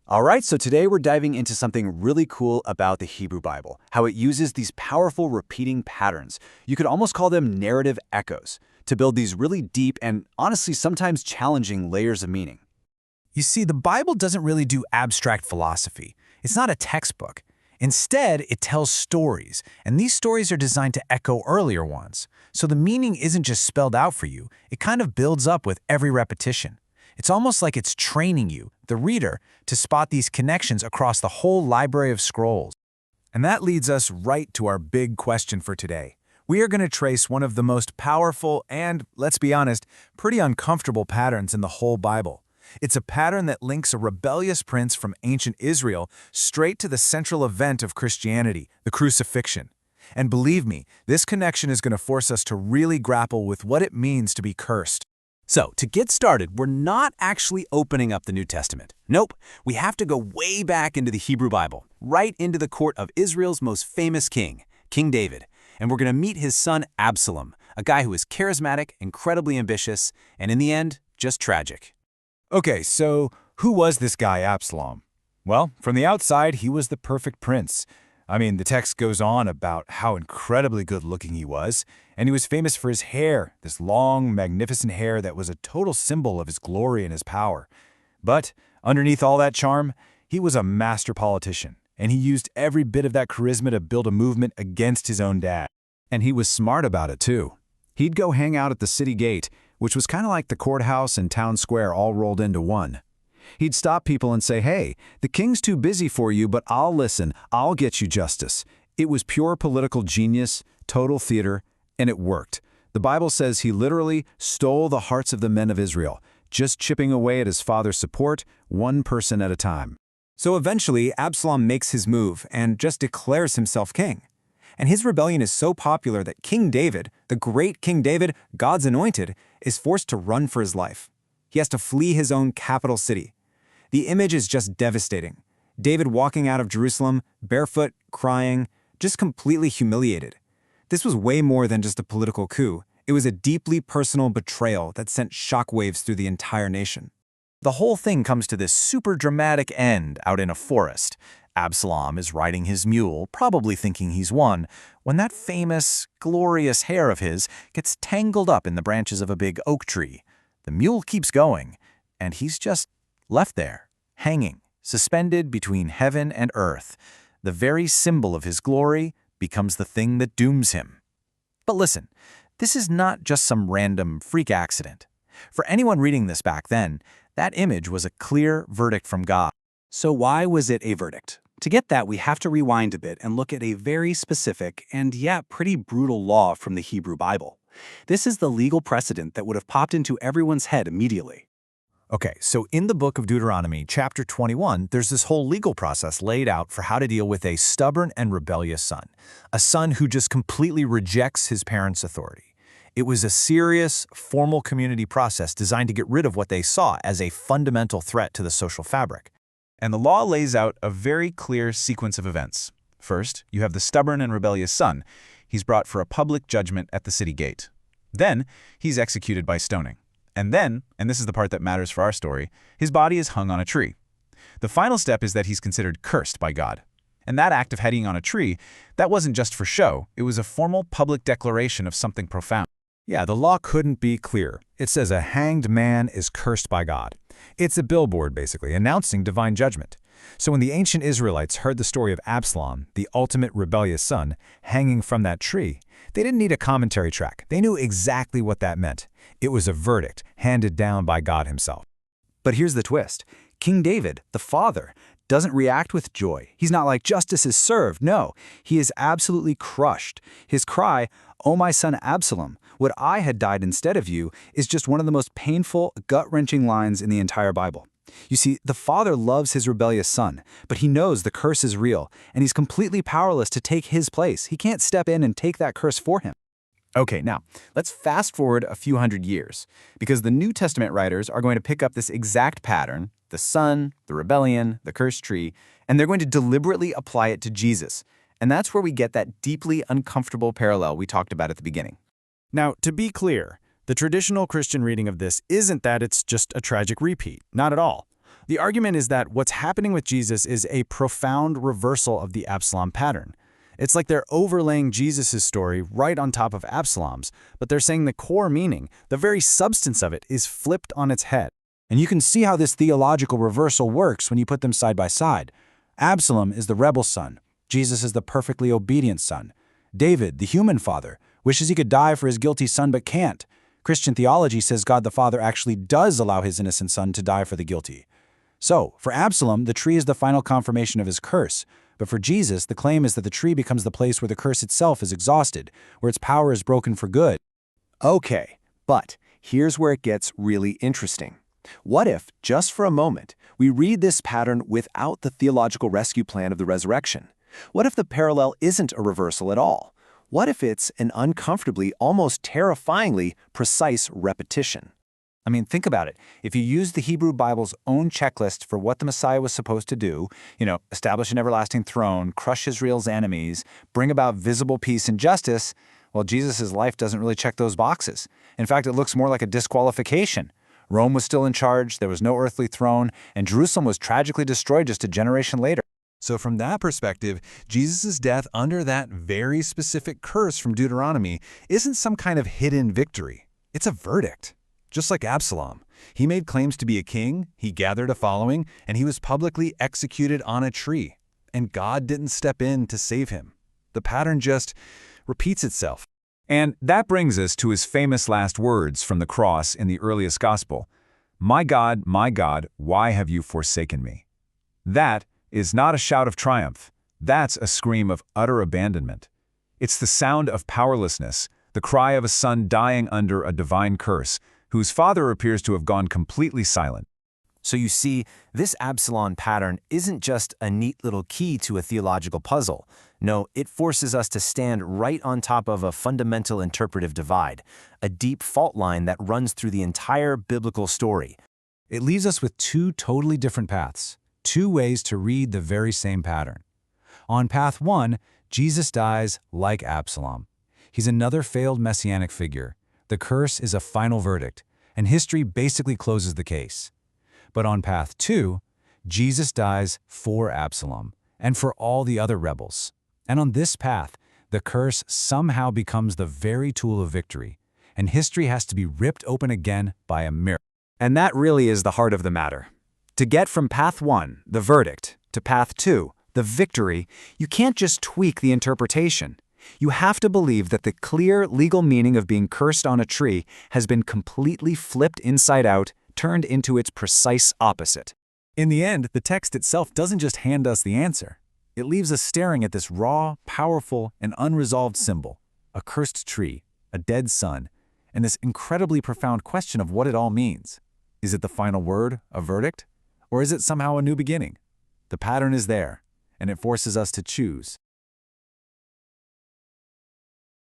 All right, so today we're diving into something really cool about the Hebrew Bible, how it uses these powerful repeating patterns. You could almost call them narrative echoes to build these really deep and honestly sometimes challenging layers of meaning. You see, the Bible doesn't really do abstract philosophy. It's not a textbook. Instead, it tells stories, and these stories are designed to echo earlier ones. So the meaning isn't just spelled out for you, it kind of builds up with every repetition. It's almost like it's training you, the reader, to spot these connections across the whole library of scrolls. And that leads us right to our big question for today. We are going to trace one of the most powerful and, let's be honest, pretty uncomfortable patterns in the whole Bible. It's a pattern that links a rebellious prince from ancient Israel straight to the central event of Christianity, the crucifixion. And believe me, this connection is going to force us to really grapple with what it means to be cursed. So, to get started, we're not actually opening up the New Testament. Nope, we have to go way back into the Hebrew Bible, right into the court of Israel's most famous king, King David. And we're going to meet his son Absalom, a guy who is charismatic, incredibly ambitious, and in the end, just tragic. Okay, so who was this guy Absalom? Well, from the outside, he was the perfect prince. I mean, the text goes on about how incredibly good-looking he was, and he was famous for his hair, this long, magnificent hair that was a total symbol of his glory and his power. But underneath all that charm, he was a master politician, and he used every bit of that charisma to build a movement against his own dad. And he was smart about it, too. He'd go hang out at the city gate, which was kind of like the courthouse and town square all rolled into one. He'd stop people and say, "Hey, the king's too busy for you, but I'll listen. I'll get you justice." It was pure political genius, total theater, and it worked. The Bible says he literally stole the hearts of the men of Israel, just chipping away at his father's support, one person at a time. So eventually, Absalom makes his move and just declares himself king. And his rebellion is so popular that King David, the great King David, God's anointed, is forced to run for his life. He has to flee his own capital city. The image is just devastating. David walking out of Jerusalem, barefoot, crying, just completely humiliated. This was way more than just a political coup. It was a deeply personal betrayal that sent shockwaves through the entire nation. The whole thing comes to this super dramatic end out in a forest. Absalom is riding his mule, probably thinking he's won, when that famous, glorious hair of his gets tangled up in the branches of a big oak tree. The mule keeps going, and he's just left there, hanging, suspended between heaven and earth. The very symbol of his glory becomes the thing that dooms him. But listen, this is not just some random freak accident. For anyone reading this back then, that image was a clear verdict from God. So why was it a verdict? To get that, we have to rewind a bit and look at a very specific and, pretty brutal law from the Hebrew Bible. This is the legal precedent that would have popped into everyone's head immediately. Okay, so in the book of Deuteronomy, chapter 21, there's this whole legal process laid out for how to deal with a stubborn and rebellious son, a son who just completely rejects his parents' authority. It was a serious, formal community process designed to get rid of what they saw as a fundamental threat to the social fabric. And the law lays out a very clear sequence of events. First, you have the stubborn and rebellious son. He's brought for a public judgment at the city gate. Then, he's executed by stoning. And then, and this is the part that matters for our story, his body is hung on a tree. The final step is that he's considered cursed by God. And that act of hanging on a tree, that wasn't just for show. It was a formal public declaration of something profound. Yeah, the law couldn't be clearer. It says a hanged man is cursed by God. It's a billboard, basically, announcing divine judgment. So when the ancient Israelites heard the story of Absalom, the ultimate rebellious son, hanging from that tree, they didn't need a commentary track. They knew exactly what that meant. It was a verdict handed down by God himself. But here's the twist. King David, the father, doesn't react with joy. He's not like, "Justice is served." No, he is absolutely crushed. His cry, "Oh, my son Absalom, would I had died instead of you," is just one of the most painful, gut-wrenching lines in the entire Bible. You see, the father loves his rebellious son, but he knows the curse is real, and he's completely powerless to take his place. He can't step in and take that curse for him. Okay, now, let's fast forward a few hundred years, because the New Testament writers are going to pick up this exact pattern, the son, the rebellion, the cursed tree, and they're going to deliberately apply it to Jesus. And that's where we get that deeply uncomfortable parallel we talked about at the beginning. Now, to be clear, the traditional Christian reading of this isn't that it's just a tragic repeat. Not at all. The argument is that what's happening with Jesus is a profound reversal of the Absalom pattern. It's like they're overlaying Jesus' story right on top of Absalom's, but they're saying the core meaning, the very substance of it, is flipped on its head. And you can see how this theological reversal works when you put them side by side. Absalom is the rebel son. Jesus is the perfectly obedient son. David, the human father, wishes he could die for his guilty son but can't. Christian theology says God the Father actually does allow his innocent son to die for the guilty. So, for Absalom, the tree is the final confirmation of his curse. But for Jesus, the claim is that the tree becomes the place where the curse itself is exhausted, where its power is broken for good. Okay, but here's where it gets really interesting. What if, just for a moment, we read this pattern without the theological rescue plan of the resurrection? What if the parallel isn't a reversal at all? What if it's an uncomfortably, almost terrifyingly precise repetition? I mean, think about it. If you use the Hebrew Bible's own checklist for what the Messiah was supposed to do, establish an everlasting throne, crush Israel's enemies, bring about visible peace and justice, well, Jesus' life doesn't really check those boxes. In fact, it looks more like a disqualification. Rome was still in charge, there was no earthly throne, and Jerusalem was tragically destroyed just a generation later. So from that perspective, Jesus' death under that very specific curse from Deuteronomy isn't some kind of hidden victory. It's a verdict. Just like Absalom, he made claims to be a king, he gathered a following, and he was publicly executed on a tree. And God didn't step in to save him. The pattern just repeats itself. And that brings us to his famous last words from the cross in the earliest gospel. My God, why have you forsaken me? That is not a shout of triumph. That's a scream of utter abandonment. It's the sound of powerlessness, the cry of a son dying under a divine curse, whose father appears to have gone completely silent. So you see, this Absalom pattern isn't just a neat little key to a theological puzzle. No, it forces us to stand right on top of a fundamental interpretive divide, a deep fault line that runs through the entire biblical story. It leaves us with two totally different paths, two ways to read the very same pattern. On path one, Jesus dies like Absalom. He's another failed messianic figure. The curse is a final verdict, and history basically closes the case. But on path two, Jesus dies for Absalom and for all the other rebels. And on this path, the curse somehow becomes the very tool of victory, and history has to be ripped open again by a miracle. And that really is the heart of the matter. To get from path one, the verdict, to path two, the victory, you can't just tweak the interpretation. You have to believe that the clear legal meaning of being cursed on a tree has been completely flipped inside out, turned into its precise opposite. In the end, the text itself doesn't just hand us the answer. It leaves us staring at this raw, powerful, and unresolved symbol, a cursed tree, a dead son, and this incredibly profound question of what it all means. Is it the final word, a verdict? Or is it somehow a new beginning? The pattern is there, and it forces us to choose.